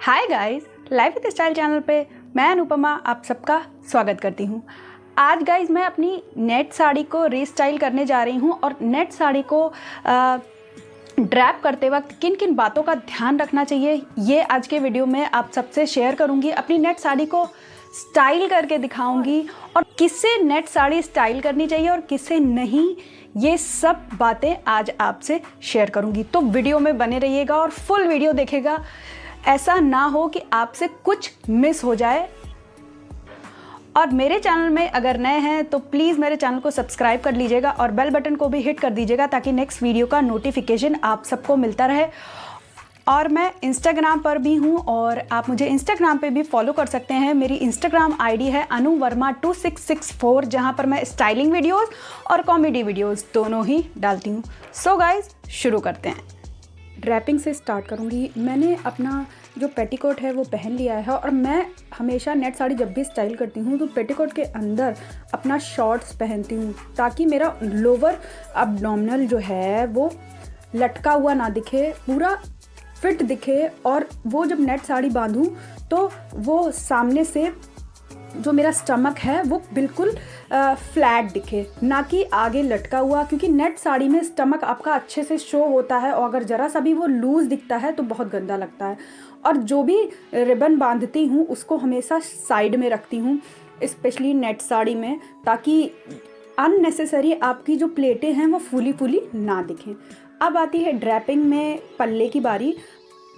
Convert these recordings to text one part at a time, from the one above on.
Hi guys, life with style channel पे मैं अनुपमा आप सबका स्वागत करती हूँ। आज गाइस मैं अपनी नेट साड़ी को रीस्टाइल करने जा रही हूँ और नेट साड़ी को ड्रैप करते वक्त किन किन बातों का ध्यान रखना चाहिए ये आज के वीडियो में आप सबसे शेयर करूँगी। अपनी नेट साड़ी को स्टाइल करके दिखाऊंगी और किससे नेट साड़ी स्टाइल करनी चाहिए और किससे नहीं, ये सब बातें आज आपसे शेयर करूंगी। तो वीडियो में बने रहिएगा और फुल वीडियो देखिएगा, ऐसा ना हो कि आपसे कुछ मिस हो जाए। और मेरे चैनल में अगर नए हैं तो प्लीज़ मेरे चैनल को सब्सक्राइब कर लीजिएगा और बेल बटन को भी हिट कर दीजिएगा ताकि नेक्स्ट वीडियो का नोटिफिकेशन आप सबको मिलता रहे। और मैं इंस्टाग्राम पर भी हूँ और आप मुझे इंस्टाग्राम पे भी फॉलो कर सकते हैं। मेरी इंस्टाग्राम आईडी है anuvarma2664, जहाँ पर मैं स्टाइलिंग वीडियोस और कॉमेडी वीडियोस दोनों ही डालती हूँ। सो गाइज शुरू करते हैं। ड्रैपिंग से स्टार्ट करूँगी। मैंने अपना जो पेटीकोट है वो पहन लिया है और मैं हमेशा नेट साड़ी जब भी स्टाइल करती हूँ तो पेटीकोट के अंदर अपना शॉर्ट्स पहनती हूँ ताकि मेरा लोअर एब्डोमिनल जो है वो लटका हुआ ना दिखे, पूरा फिट दिखे। और वो जब नेट साड़ी बांधूं तो वो सामने से जो मेरा स्टमक है वो बिल्कुल फ्लैट दिखे, ना कि आगे लटका हुआ, क्योंकि नेट साड़ी में स्टमक आपका अच्छे से शो होता है और अगर ज़रा सा भी वो लूज़ दिखता है तो बहुत गंदा लगता है। और जो भी रिबन बांधती हूँ उसको हमेशा साइड में रखती हूँ, स्पेशली नेट साड़ी में, ताकि अननेसेसरी आपकी जो प्लेटें हैं वो फूली फूली ना दिखें। अब आती है ड्रैपिंग में पल्ले की बारी।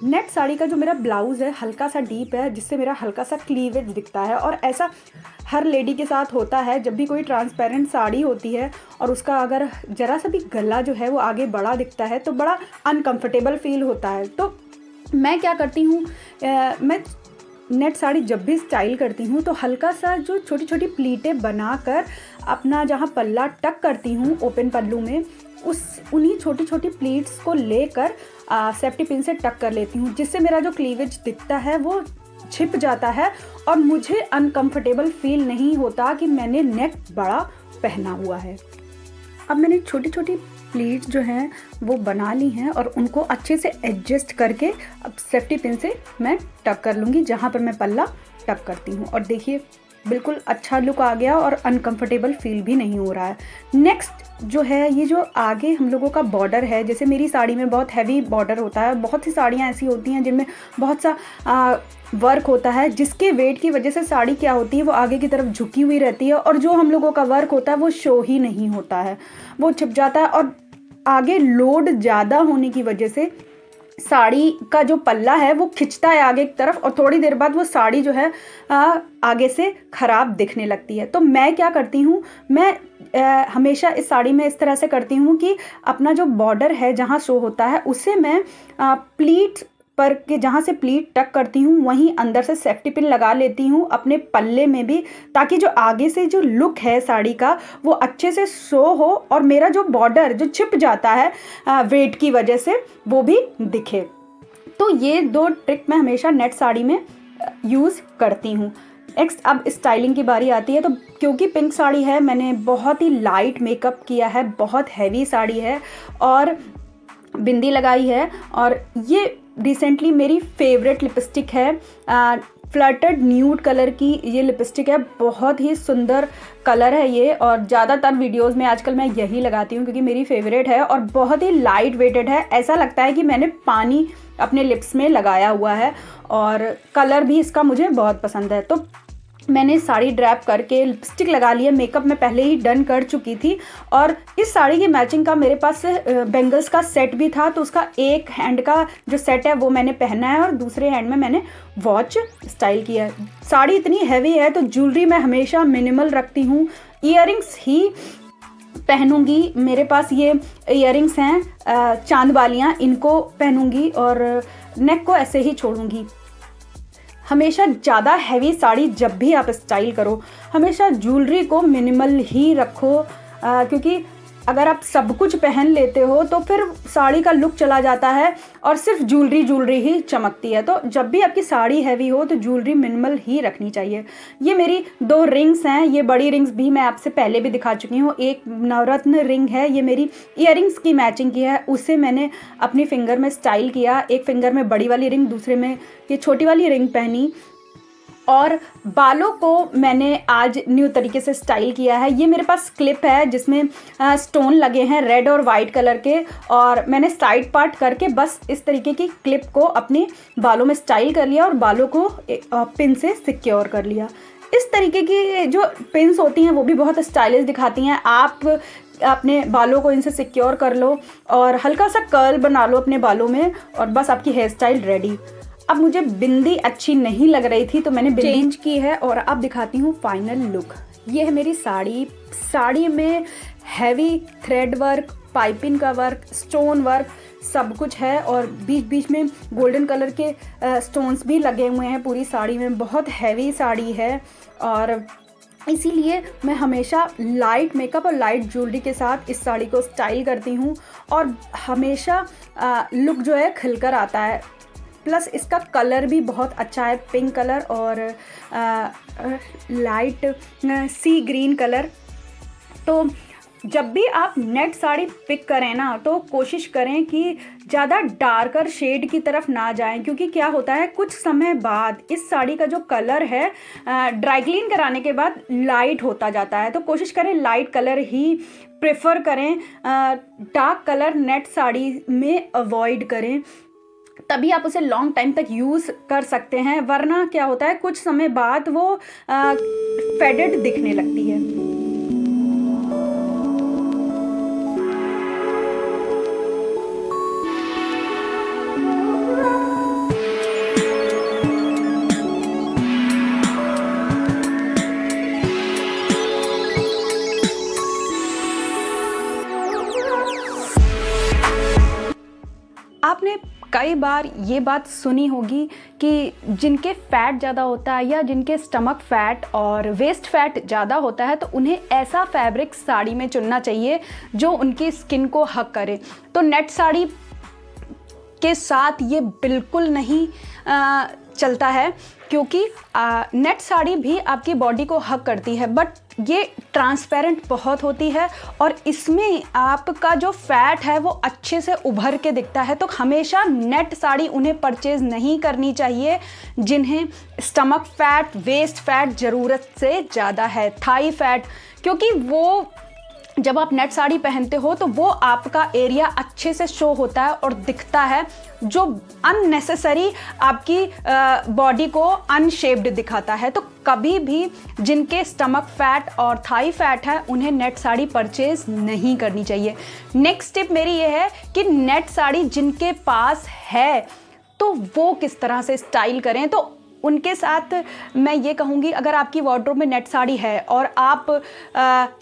नेट साड़ी का जो मेरा ब्लाउज़ है हल्का सा डीप है, जिससे मेरा हल्का सा क्लीवेज दिखता है। और ऐसा हर लेडी के साथ होता है, जब भी कोई ट्रांसपेरेंट साड़ी होती है और उसका अगर ज़रा सा भी गला जो है वो आगे बड़ा दिखता है तो बड़ा अनकंफर्टेबल फील होता है। तो मैं क्या करती हूँ, मैं नेट साड़ी जब भी स्टाइल करती हूँ तो हल्का सा जो छोटी छोटी प्लीटें बनाकर अपना जहाँ पल्ला टक करती हूँ ओपन पल्लू में, उन्हीं छोटी छोटी प्लीट्स को लेकर सेफ्टी पिन से टक कर लेती हूँ, जिससे मेरा जो क्लीवेज दिखता है वो छिप जाता है और मुझे अनकंफर्टेबल फील नहीं होता कि मैंने नेक बड़ा पहना हुआ है। अब मैंने छोटी छोटी प्लीट्स जो हैं वो बना ली हैं और उनको अच्छे से एडजस्ट करके अब सेफ्टी पिन से मैं टक कर लूँगी जहाँ पर मैं पल्ला टक करती हूँ। और देखिए बिल्कुल अच्छा लुक आ गया और अनकंफर्टेबल फील भी नहीं हो रहा है। नेक्स्ट जो है, ये जो आगे हम लोगों का बॉर्डर है, जैसे मेरी साड़ी में बहुत हैवी बॉर्डर होता है। बहुत सी साड़ियाँ ऐसी होती हैं जिनमें बहुत सा वर्क होता है, जिसके वेट की वजह से साड़ी क्या होती है वो आगे की तरफ झुकी हुई रहती है और जो हम लोगों का वर्क होता है वो शो ही नहीं होता है, वो छिप जाता है। और आगे लोड ज़्यादा होने की वजह से साड़ी का जो पल्ला है वो खिंचता है आगे की तरफ और थोड़ी देर बाद वो साड़ी जो है आगे से ख़राब दिखने लगती है। तो मैं क्या करती हूँ, मैं हमेशा इस साड़ी में इस तरह से करती हूँ कि अपना जो बॉर्डर है जहाँ शो होता है उसे मैं प्लीट पर के जहाँ से प्लीट टक करती हूँ वहीं अंदर से सेफ्टी पिन लगा लेती हूँ अपने पल्ले में भी, ताकि जो आगे से जो लुक है साड़ी का वो अच्छे से शो हो और मेरा जो बॉर्डर जो छिप जाता है वेट की वजह से वो भी दिखे। तो ये दो ट्रिक मैं हमेशा नेट साड़ी में यूज़ करती हूँ। नेक्स्ट अब स्टाइलिंग की बारी आती है। तो क्योंकि पिंक साड़ी है, मैंने बहुत ही लाइट मेकअप किया है, बहुत हैवी साड़ी है और बिंदी लगाई है। और ये रिसेंटली मेरी फेवरेट लिपस्टिक है, फ्लर्टेड न्यूड कलर की ये लिपस्टिक है। बहुत ही सुंदर कलर है ये और ज़्यादातर वीडियोस में आजकल मैं यही लगाती हूँ क्योंकि मेरी फेवरेट है और बहुत ही लाइट वेटेड है। ऐसा लगता है कि मैंने पानी अपने लिप्स में लगाया हुआ है और कलर भी इसका मुझे बहुत पसंद है। तो मैंने साड़ी ड्रैप करके लिपस्टिक लगा लिया, मेकअप मैं पहले ही डन कर चुकी थी और इस साड़ी की मैचिंग का मेरे पास बैंगल्स का सेट भी था। तो उसका एक हैंड का जो सेट है वो मैंने पहना है और दूसरे हैंड में मैंने वॉच स्टाइल किया है। साड़ी इतनी हैवी है तो ज्वेलरी मैं हमेशा मिनिमल रखती हूँ, ईयरिंग्स ही पहनूंगी। मेरे पास ये ईयरिंग्स हैं चांद वालियाँ, इनको पहनूंगी और नेक को ऐसे ही छोड़ूंगी। हमेशा ज़्यादा हैवी साड़ी जब भी आप स्टाइल करो हमेशा ज्वेलरी को मिनिमल ही रखो, क्योंकि अगर आप सब कुछ पहन लेते हो तो फिर साड़ी का लुक चला जाता है और सिर्फ ज्वेलरी ही चमकती है। तो जब भी आपकी साड़ी हैवी हो तो ज्वेलरी मिनिमल ही रखनी चाहिए। ये मेरी 2 रिंग्स हैं, ये बड़ी रिंग्स भी मैं आपसे पहले भी दिखा चुकी हूँ। एक नवरत्न रिंग है, ये मेरी ईयरिंग्स की मैचिंग की है, उसे मैंने अपनी फिंगर में स्टाइल किया। एक फिंगर में बड़ी वाली रिंग, दूसरे में ये छोटी वाली रिंग पहनी। और बालों को मैंने आज न्यू तरीके से स्टाइल किया है। ये मेरे पास क्लिप है जिसमें स्टोन लगे हैं रेड और वाइट कलर के, और मैंने साइड पार्ट करके बस इस तरीके की क्लिप को अपने बालों में स्टाइल कर लिया और बालों को पिन से सिक्योर कर लिया। इस तरीके की जो पिन्स होती हैं वो भी बहुत स्टाइलिश दिखाती हैं। आप अपने बालों को इनसे सिक्योर कर लो और हल्का सा कर्ल बना लो अपने बालों में और बस आपकी हेयर स्टाइल रेडी। अब मुझे बिंदी अच्छी नहीं लग रही थी तो मैंने चेंज की है और अब दिखाती हूँ फाइनल लुक। ये है मेरी साड़ी। साड़ी में हैवी थ्रेड वर्क, पाइपिंग का वर्क, स्टोन वर्क सब कुछ है और बीच बीच में गोल्डन कलर के स्टोन्स भी लगे हुए हैं पूरी साड़ी में। बहुत हैवी साड़ी है और इसीलिए मैं हमेशा लाइट मेकअप और लाइट ज्वेलरी के साथ इस साड़ी को स्टाइल करती हूँ और हमेशा लुक जो है खिलकर आता है। प्लस इसका कलर भी बहुत अच्छा है, पिंक कलर और लाइट सी ग्रीन कलर। तो जब भी आप नेट साड़ी पिक करें ना तो कोशिश करें कि ज़्यादा डार्कर शेड की तरफ ना जाएं, क्योंकि क्या होता है कुछ समय बाद इस साड़ी का जो कलर है ड्राई क्लीन कराने के बाद लाइट होता जाता है। तो कोशिश करें लाइट कलर ही प्रेफर करें, डार्क कलर नेट साड़ी में अवॉइड करें, तभी आप उसे लॉन्ग टाइम तक यूज़ कर सकते हैं। वरना क्या होता है कुछ समय बाद वो फेडेड दिखने लगती है। आपने कई बार ये बात सुनी होगी कि जिनके फैट ज़्यादा होता है या जिनके स्टमक फैट और वेस्ट फैट ज़्यादा होता है तो उन्हें ऐसा फैब्रिक साड़ी में चुनना चाहिए जो उनकी स्किन को हग करे। तो नेट साड़ी के साथ ये बिल्कुल नहीं चलता है, क्योंकि नेट साड़ी भी आपकी बॉडी को हग करती है बट ये ट्रांसपेरेंट बहुत होती है और इसमें आपका जो फैट है वो अच्छे से उभर के दिखता है। तो हमेशा नेट साड़ी उन्हें परचेज़ नहीं करनी चाहिए जिन्हें स्टमक फैट, वेस्ट फैट ज़रूरत से ज़्यादा है, थाई फैट, क्योंकि वो जब आप नेट साड़ी पहनते हो तो वो आपका एरिया अच्छे से शो होता है और दिखता है, जो अननेसेसरी आपकी बॉडी को अनशेप्ड दिखाता है। तो कभी भी जिनके स्टमक फैट और थाई फैट है उन्हें नेट साड़ी परचेज नहीं करनी चाहिए। नेक्स्ट टिप मेरी ये है कि नेट साड़ी जिनके पास है तो वो किस तरह से स्टाइल करें। तो उनके साथ मैं ये कहूँगी, अगर आपकी वार्डरोब में नेट साड़ी है और आप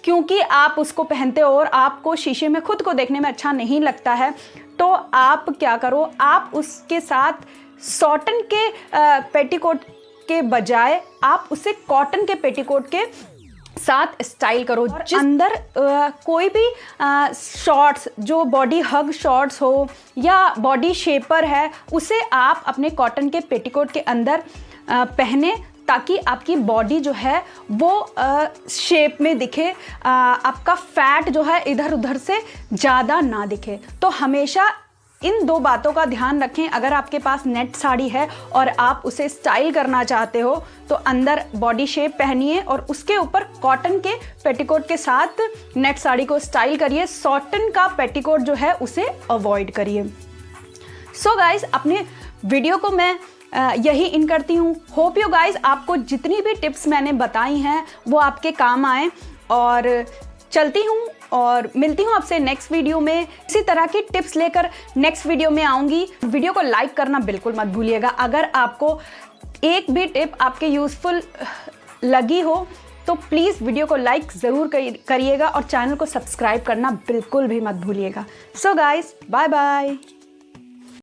क्योंकि आप उसको पहनते हो और आपको शीशे में खुद को देखने में अच्छा नहीं लगता है, तो आप क्या करो, आप उसके साथ सॉटन के पेटीकोट के बजाय आप उसे कॉटन के पेटीकोट के साथ स्टाइल करो। और अंदर कोई भी शॉर्ट्स जो बॉडी हग शॉर्ट्स हो या बॉडी शेपर है उसे आप अपने कॉटन के पेटीकोट के अंदर पहने, ताकि आपकी बॉडी जो है वो शेप में दिखे, आपका फैट जो है इधर उधर से ज़्यादा ना दिखे। तो हमेशा इन 2 बातों का ध्यान रखें। अगर आपके पास नेट साड़ी है और आप उसे स्टाइल करना चाहते हो तो अंदर बॉडी शेप पहनिए और उसके ऊपर कॉटन के पेटीकोट के साथ नेट साड़ी को स्टाइल करिए। सॉटन का पेटीकोट जो है उसे अवॉइड करिए। सो गाइज, अपने वीडियो को मैं यही इन करती हूँ। होप यू गाइज आपको जितनी भी टिप्स मैंने बताई हैं वो आपके काम आए, और चलती हूँ और मिलती हूँ आपसे नेक्स्ट वीडियो में। इसी तरह की टिप्स लेकर नेक्स्ट वीडियो में आऊँगी। वीडियो को लाइक करना बिल्कुल मत भूलिएगा। अगर आपको एक भी टिप आपके यूज़फुल लगी हो तो प्लीज़ वीडियो को लाइक ज़रूर करिएगा और चैनल को सब्सक्राइब करना बिल्कुल भी मत भूलिएगा। So guys, bye bye.